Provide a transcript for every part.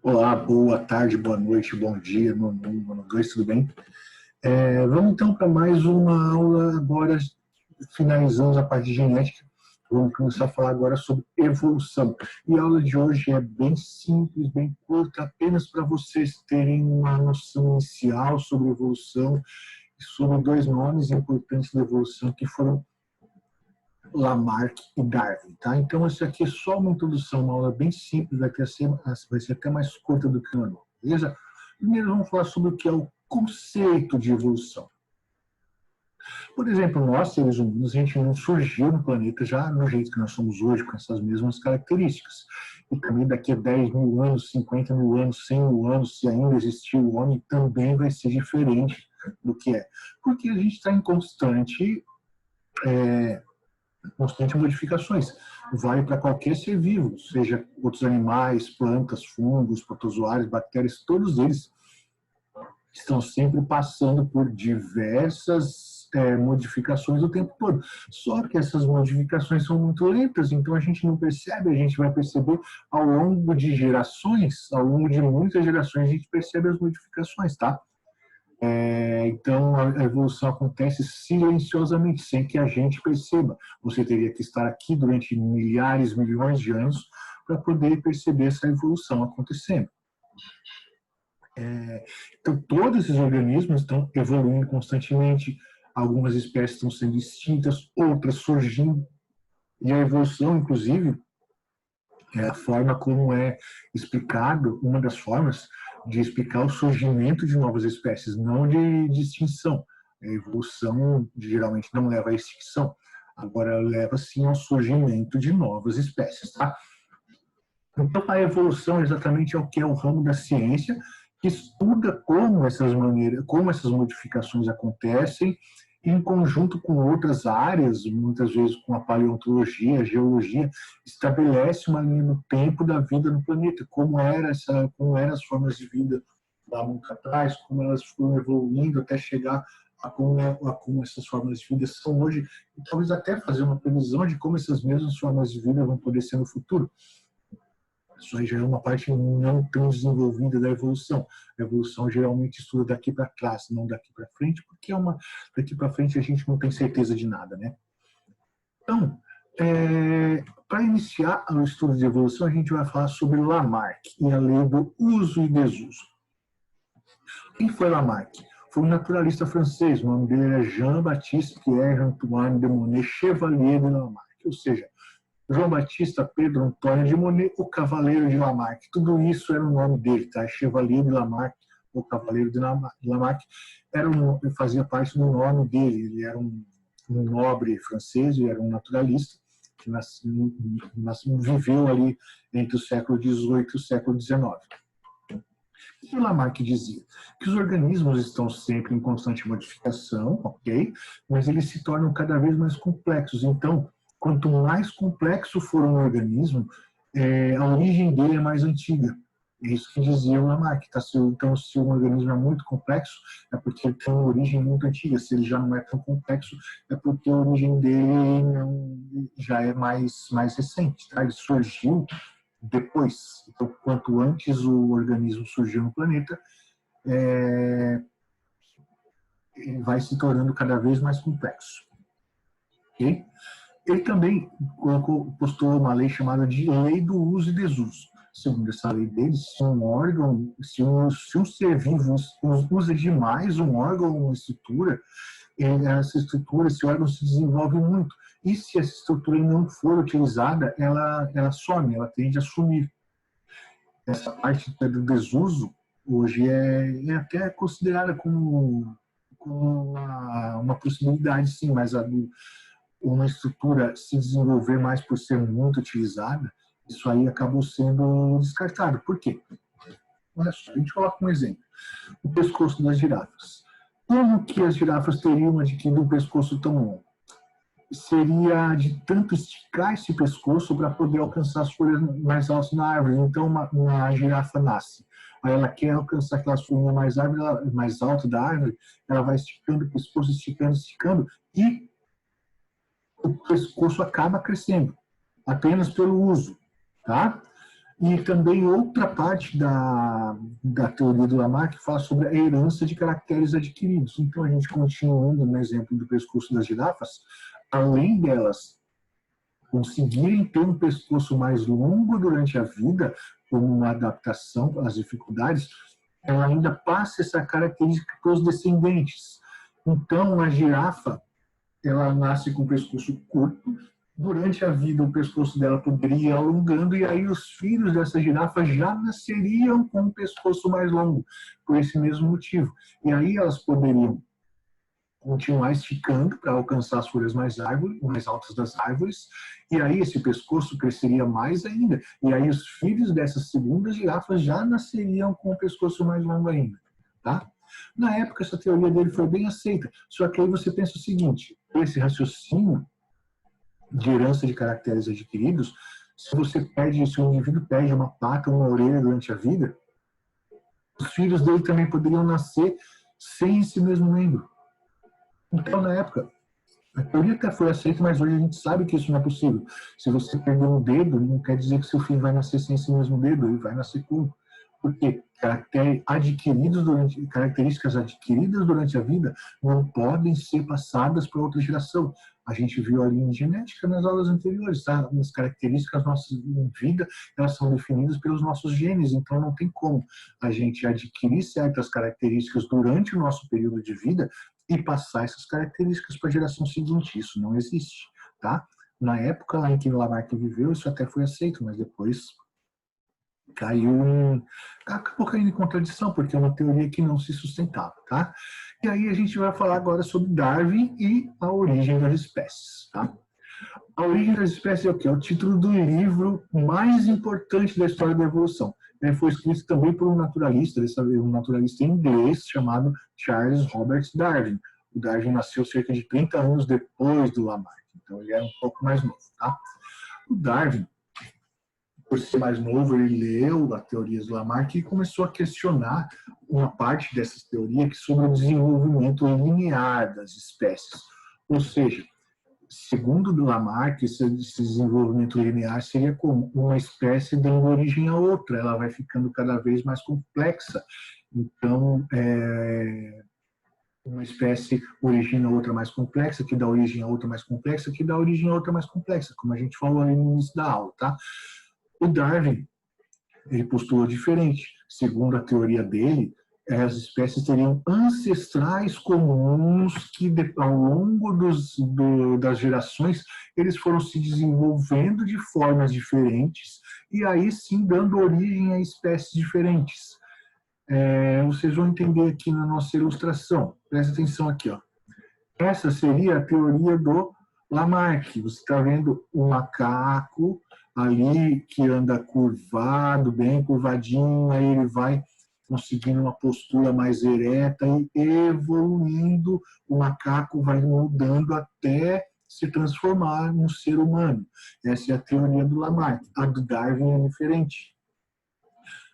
Olá, boa tarde, boa noite, bom dia, boa noite, tudo bem? Vamos então para mais uma aula agora, finalizamos a parte de genética, vamos começar a falar agora sobre evolução. E a aula de hoje é bem simples, bem curta, apenas para vocês terem uma noção inicial sobre evolução e sobre dois nomes importantes da evolução que foram Lamarck e Darwin, tá? Então, isso aqui é só uma introdução, uma aula bem simples, vai ser até mais curta do que o normal, beleza? Primeiro, vamos falar sobre o que é o conceito de evolução. Por exemplo, nós, seres humanos, a gente não surgiu no planeta já no jeito que nós somos hoje, com essas mesmas características. E também daqui a 10 mil anos, 50 mil anos, 100 mil anos, se ainda existir o homem, também vai ser diferente do que é. Porque a gente está em constante modificações. Vale para qualquer ser vivo, seja outros animais, plantas, fungos, protozoários, bactérias, todos eles estão sempre passando por diversas modificações o tempo todo. Só que essas modificações são muito lentas, então a gente não percebe, a gente vai perceber ao longo de gerações, ao longo de muitas gerações, a gente percebe as modificações, tá? Então, a evolução acontece silenciosamente, sem que a gente perceba. Você teria que estar aqui durante milhares, milhões de anos para poder perceber essa evolução acontecendo. Então, todos esses organismos estão evoluindo constantemente, algumas espécies estão sendo extintas, outras surgindo, e a evolução, inclusive, é a forma como é explicado, uma das formas de explicar o surgimento de novas espécies, não de extinção. A evolução geralmente não leva à extinção, agora leva sim ao surgimento de novas espécies. Tá? Então, a evolução exatamente é o que é o ramo da ciência que estuda como essas modificações acontecem em conjunto com outras áreas, muitas vezes com a paleontologia, a geologia, estabelece uma linha no tempo da vida no planeta, como eram as formas de vida lá muito atrás, como elas foram evoluindo até chegar a como essas formas de vida são hoje, e talvez até fazer uma previsão de como essas mesmas formas de vida vão poder ser no futuro. Isso aí já é uma parte não tão desenvolvida da evolução. A evolução geralmente estuda daqui para trás, não daqui para frente, porque daqui para frente a gente não tem certeza de nada, né? Então, para iniciar o estudo de evolução, a gente vai falar sobre Lamarck e a lei do uso e desuso. Quem foi Lamarck? Foi um naturalista francês, o nome dele era Jean-Baptiste Pierre Antoine de Monnet Chevalier de Lamarck, ou seja, João Batista Pedro Antônio de Monet, o Cavaleiro de Lamarck. Tudo isso era o nome dele, tá? Chevalier de Lamarck, o Cavaleiro de Lamarck, fazia parte do nome dele. Ele era um nobre francês, ele era um naturalista, que viveu ali entre o século XVIII e o século XIX. O que Lamarck dizia? Que os organismos estão sempre em constante modificação, ok? Mas eles se tornam cada vez mais complexos. Então, quanto mais complexo for um organismo, a origem dele é mais antiga. É isso que dizia o Lamarck. Tá? Então, se um organismo é muito complexo, é porque ele tem uma origem muito antiga. Se ele já não é tão complexo, é porque a origem dele já é mais recente. Tá? Ele surgiu depois. Então, quanto antes o organismo surgiu no planeta, ele vai se tornando cada vez mais complexo. Ok? Ele também postulou uma lei chamada de lei do uso e desuso. Segundo essa lei dele, se um órgão, se um ser vivo usa demais um órgão ou uma estrutura, essa estrutura, esse órgão se desenvolve muito. E se essa estrutura não for utilizada, ela some, ela tende a sumir. Essa parte do desuso, hoje é até considerada como uma possibilidade, sim, mas uma estrutura se desenvolver mais por ser muito utilizada, isso aí acabou sendo descartado. Por quê? Olha só, a gente coloca um exemplo. O pescoço das girafas. Como que as girafas teriam adquirido um pescoço tão longo? Seria de tanto esticar esse pescoço para poder alcançar as folhas mais altas na árvore. Então, uma girafa nasce. Aí ela quer alcançar aquelas folhas mais altas da árvore, ela vai esticando o pescoço, esticando, e o pescoço acaba crescendo, apenas pelo uso, tá? E também outra parte da teoria do Lamarck fala sobre a herança de caracteres adquiridos. Então, a gente continuando no exemplo do pescoço das girafas, além delas conseguirem ter um pescoço mais longo durante a vida, como uma adaptação às dificuldades, ela ainda passa essa característica para os descendentes. Então, a girafa, ela nasce com o pescoço curto, durante a vida o pescoço dela poderia ir alongando, e aí os filhos dessa girafa já nasceriam com um pescoço mais longo, por esse mesmo motivo. E aí elas poderiam continuar esticando para alcançar as folhas mais altas das árvores, e aí esse pescoço cresceria mais ainda, e aí os filhos dessas segundas girafas já nasceriam com o pescoço mais longo ainda, tá? Na época, essa teoria dele foi bem aceita, só que aí você pensa o seguinte, esse raciocínio de herança de caracteres adquiridos, se o indivíduo perde uma pata, uma orelha durante a vida, os filhos dele também poderiam nascer sem esse mesmo membro. Então, na época, a teoria até foi aceita, mas hoje a gente sabe que isso não é possível. Se você perder um dedo, não quer dizer que seu filho vai nascer sem esse mesmo dedo, ele vai nascer com. Porque características adquiridas durante a vida não podem ser passadas para outra geração. A gente viu ali em genética nas aulas anteriores, tá? As características nossas em vida, elas são definidas pelos nossos genes, então não tem como a gente adquirir certas características durante o nosso período de vida e passar essas características para a geração seguinte. Isso não existe, tá? Na época lá em que Lamarck viveu, isso até foi aceito, mas depois acabou caindo em contradição, porque é uma teoria que não se sustentava, tá? E aí a gente vai falar agora sobre Darwin e a origem das espécies, tá? A origem das espécies é o quê? É o título do livro mais importante da história da evolução. Foi escrito também por um naturalista, dessa vez um naturalista inglês, chamado Charles Robert Darwin. O Darwin nasceu cerca de 30 anos depois do Lamarck, então ele era um pouco mais novo, tá? O Darwin, por ser mais novo, ele leu as teorias do Lamarck e começou a questionar uma parte dessas teorias que sobre o desenvolvimento linear das espécies. Ou seja, segundo o Lamarck, esse desenvolvimento linear seria como uma espécie dando origem a outra, ela vai ficando cada vez mais complexa. Então, uma espécie origina outra mais complexa, que dá origem a outra mais complexa, que dá origem a outra mais complexa, como a gente falou ali no início da aula, tá? O Darwin, ele postulou diferente. Segundo a teoria dele, as espécies teriam ancestrais comuns que, ao longo das gerações, eles foram se desenvolvendo de formas diferentes e aí sim dando origem a espécies diferentes. Vocês vão entender aqui na nossa ilustração. Presta atenção aqui, ó. Essa seria a teoria do Lamarck. Você está vendo um macaco ali que anda curvado, bem curvadinho, aí ele vai conseguindo uma postura mais ereta e evoluindo, o macaco vai mudando até se transformar num ser humano. Essa é a teoria do Lamarck. A do Darwin é diferente.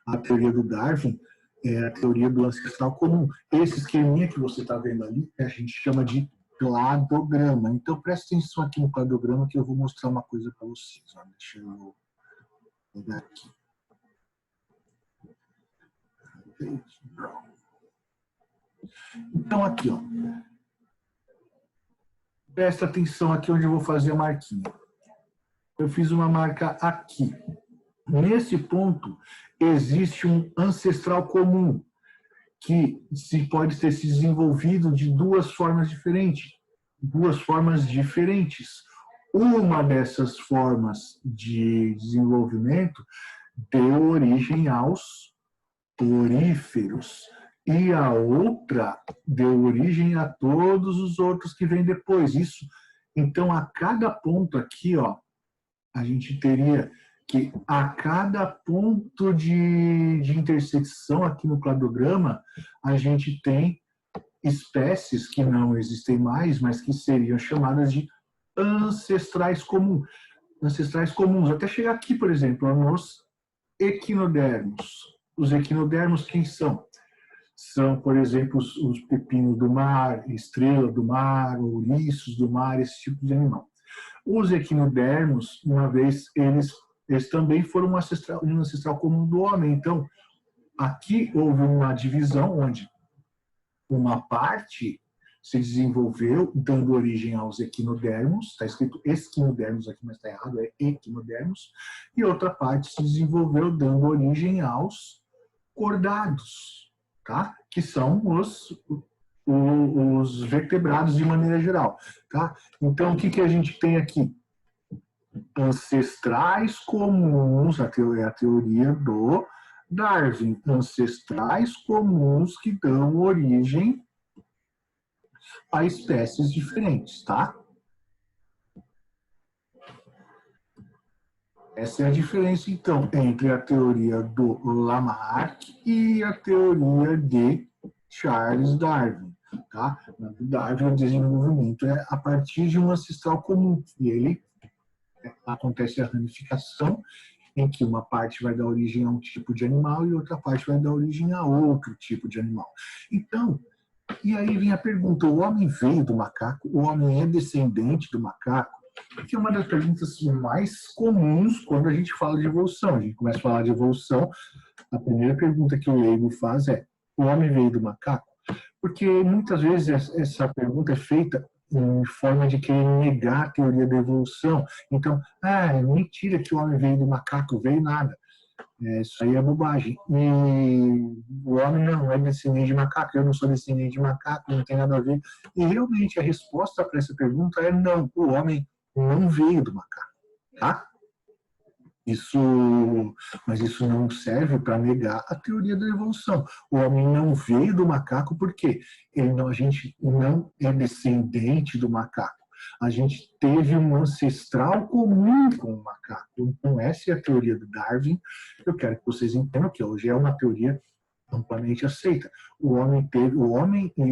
A teoria do Darwin é a teoria do ancestral comum. Esse esqueminha que você está vendo ali, a gente chama de cladograma. Então, presta atenção aqui no cladograma que eu vou mostrar uma coisa para vocês. Deixa eu pegar aqui. Então, aqui, ó. Presta atenção aqui onde eu vou fazer a marquinha. Eu fiz uma marca aqui. Nesse ponto, existe um ancestral comum que pode ter se desenvolvido de duas formas diferentes. Uma dessas formas de desenvolvimento deu origem aos poríferos e a outra deu origem a todos os outros que vêm depois. Isso, então, a cada ponto aqui, ó, a gente teria que a cada ponto de intersecção aqui no cladograma, a gente tem espécies que não existem mais, mas que seriam chamadas de ancestrais comuns. Ancestrais comuns. Até chegar aqui, por exemplo, nos equinodermos. Os equinodermos, quem são? São, por exemplo, os pepinos do mar, estrela do mar, ouriços do mar, esse tipo de animal. Os equinodermos, uma vez, eles eles também foram um ancestral comum do homem. Então, aqui houve uma divisão onde uma parte se desenvolveu dando origem aos equinodermos, está escrito esquinodermos aqui, mas está errado, é equinodermos, e outra parte se desenvolveu dando origem aos cordados, tá? Que são os vertebrados de maneira geral, tá? Então, o que a gente tem aqui? Ancestrais comuns, é a teoria do Darwin, ancestrais comuns que dão origem a espécies diferentes, tá? Essa é a diferença, então, entre a teoria do Lamarck e a teoria de Charles Darwin, tá? Na Darwin, o desenvolvimento é a partir de um ancestral comum, e ele acontece a ramificação, em que uma parte vai dar origem a um tipo de animal e outra parte vai dar origem a outro tipo de animal. Então, e aí vem a pergunta, o homem veio do macaco? O homem é descendente do macaco? Que é uma das perguntas mais comuns quando a gente fala de evolução. A gente começa a falar de evolução, a primeira pergunta que o leigo faz é, o homem veio do macaco? Porque muitas vezes essa pergunta é feita em forma de querer negar a teoria da evolução. Então, é mentira que o homem veio do macaco, veio nada. Isso aí é bobagem. E o homem não é descendente de macaco, eu não sou descendente de macaco, não tem nada a ver. E realmente a resposta para essa pergunta é não, o homem não veio do macaco, tá? Mas isso não serve para negar a teoria da evolução. O homem não veio do macaco porque a gente não é descendente do macaco. A gente teve um ancestral comum com o macaco. Então, essa é a teoria do Darwin. Eu quero que vocês entendam que hoje é uma teoria amplamente aceita. O homem e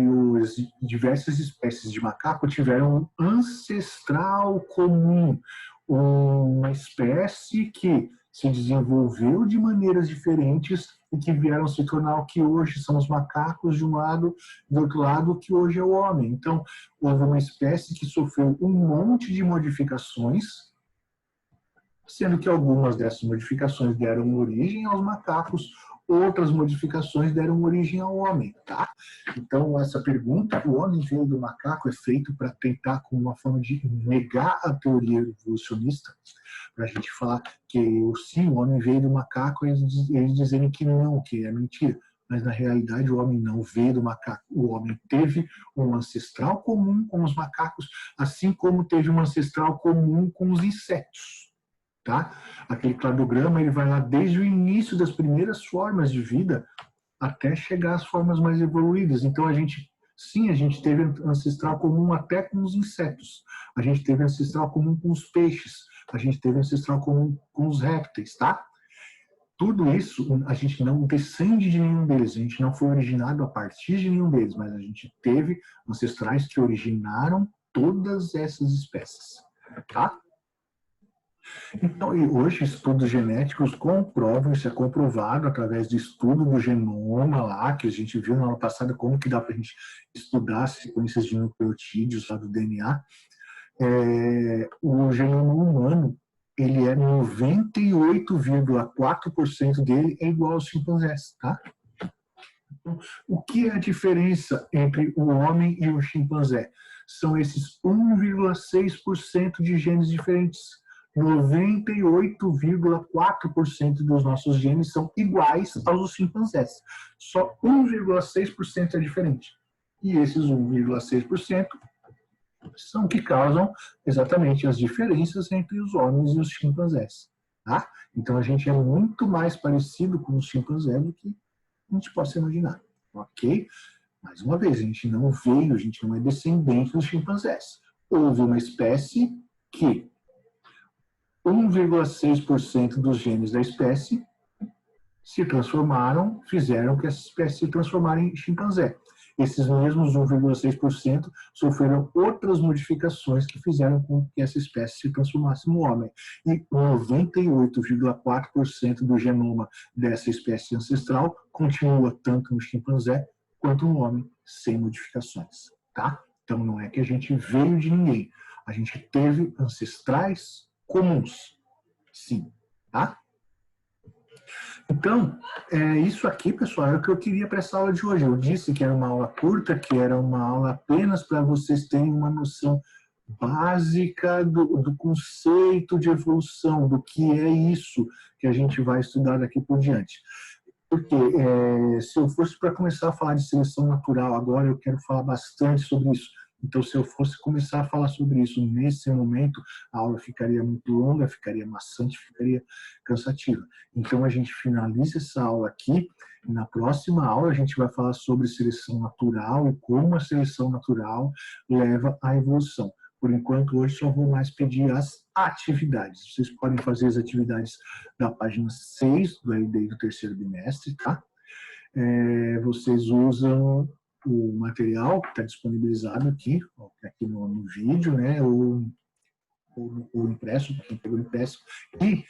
as diversas espécies de macaco tiveram um ancestral comum, uma espécie que se desenvolveu de maneiras diferentes e que vieram se tornar o que hoje são os macacos de um lado, do outro lado, o que hoje é o homem. Então, houve uma espécie que sofreu um monte de modificações, sendo que algumas dessas modificações deram origem aos macacos, outras modificações deram origem ao homem, tá? Então, essa pergunta, o homem veio do macaco, é feito para tentar, como uma forma de negar a teoria evolucionista, para a gente falar que sim, o homem veio do macaco, e eles dizerem que não, que é mentira. Mas, na realidade, o homem não veio do macaco. O homem teve um ancestral comum com os macacos, assim como teve um ancestral comum com os insetos. Tá? Aquele cladograma ele vai lá desde o início das primeiras formas de vida até chegar às formas mais evoluídas. Então a gente teve ancestral comum até com os insetos. A gente teve ancestral comum com os peixes. A gente teve ancestral comum com os répteis, tá? Tudo isso a gente não descende de nenhum deles. A gente não foi originado a partir de nenhum deles, mas a gente teve ancestrais que originaram todas essas espécies, tá? Então, e hoje, estudos genéticos comprovam, isso é comprovado através do estudo do genoma lá, que a gente viu no ano passado como que dá para a gente estudar as sequências de nucleotídeos lá do DNA. O genoma humano, ele é 98,4% dele é igual aos chimpanzés, tá? Então, o que é a diferença entre o homem e o chimpanzé? São esses 1,6% de genes diferentes. 98,4% dos nossos genes são iguais aos dos chimpanzés. Só 1,6% é diferente. E esses 1,6% são que causam exatamente as diferenças entre os homens e os chimpanzés. Tá? Então a gente é muito mais parecido com os chimpanzés do que a gente possa imaginar. Ok? Mais uma vez, a gente não é descendente dos chimpanzés. Houve uma espécie que 1,6% dos genes da espécie se transformaram, fizeram que essa espécie se transformasse em chimpanzé. Esses mesmos 1,6% sofreram outras modificações que fizeram com que essa espécie se transformasse no homem. E 98,4% do genoma dessa espécie ancestral continua tanto no chimpanzé quanto no homem, sem modificações. Tá? Então não é que a gente veio de ninguém. A gente teve ancestrais comuns. Sim. tá? Então, isso aqui, pessoal, é o que eu queria para essa aula de hoje. Eu disse que era uma aula curta, que era uma aula apenas para vocês terem uma noção básica do conceito de evolução, do que é isso que a gente vai estudar daqui por diante. Porque se eu fosse para começar a falar de seleção natural agora, eu quero falar bastante sobre isso. Então, se eu fosse começar a falar sobre isso nesse momento, a aula ficaria muito longa, ficaria maçante, ficaria cansativa. Então, a gente finaliza essa aula aqui, e na próxima aula a gente vai falar sobre seleção natural e como a seleção natural leva à evolução. Por enquanto, hoje só vou mais pedir as atividades. Vocês podem fazer as atividades da página 6 do LDI do terceiro bimestre, tá? Vocês usam o material que está disponibilizado aqui no vídeo, né? Ou impresso, para quem pegou impresso. E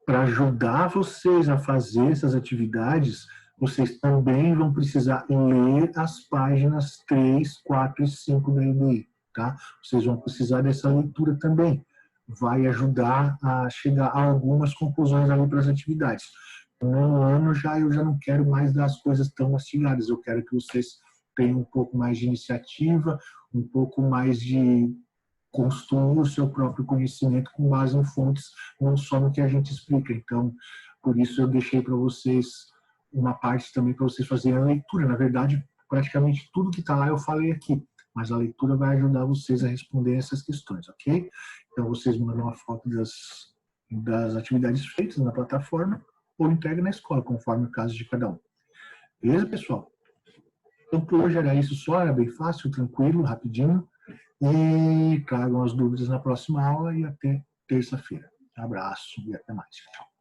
para ajudar vocês a fazer essas atividades, vocês também vão precisar ler as páginas 3, 4 e 5 do LDI. Tá? Vocês vão precisar dessa leitura também. Vai ajudar a chegar a algumas conclusões ali para as atividades. No ano eu já não quero mais dar as coisas tão mastigadas. Eu quero que vocês tenham um pouco mais de iniciativa, um pouco mais de construir o seu próprio conhecimento com base em fontes, não só no que a gente explica. Então, por isso eu deixei para vocês uma parte também para vocês fazerem a leitura. Na verdade, praticamente tudo que está lá eu falei aqui, mas a leitura vai ajudar vocês a responder essas questões, ok? Então, vocês mandam uma foto das atividades feitas na plataforma ou entreguem na escola, conforme o caso de cada um. Beleza, pessoal? Então, por hoje era isso só, era bem fácil, tranquilo, rapidinho. E tragam as dúvidas na próxima aula e até terça-feira. Um abraço e até mais. Tchau.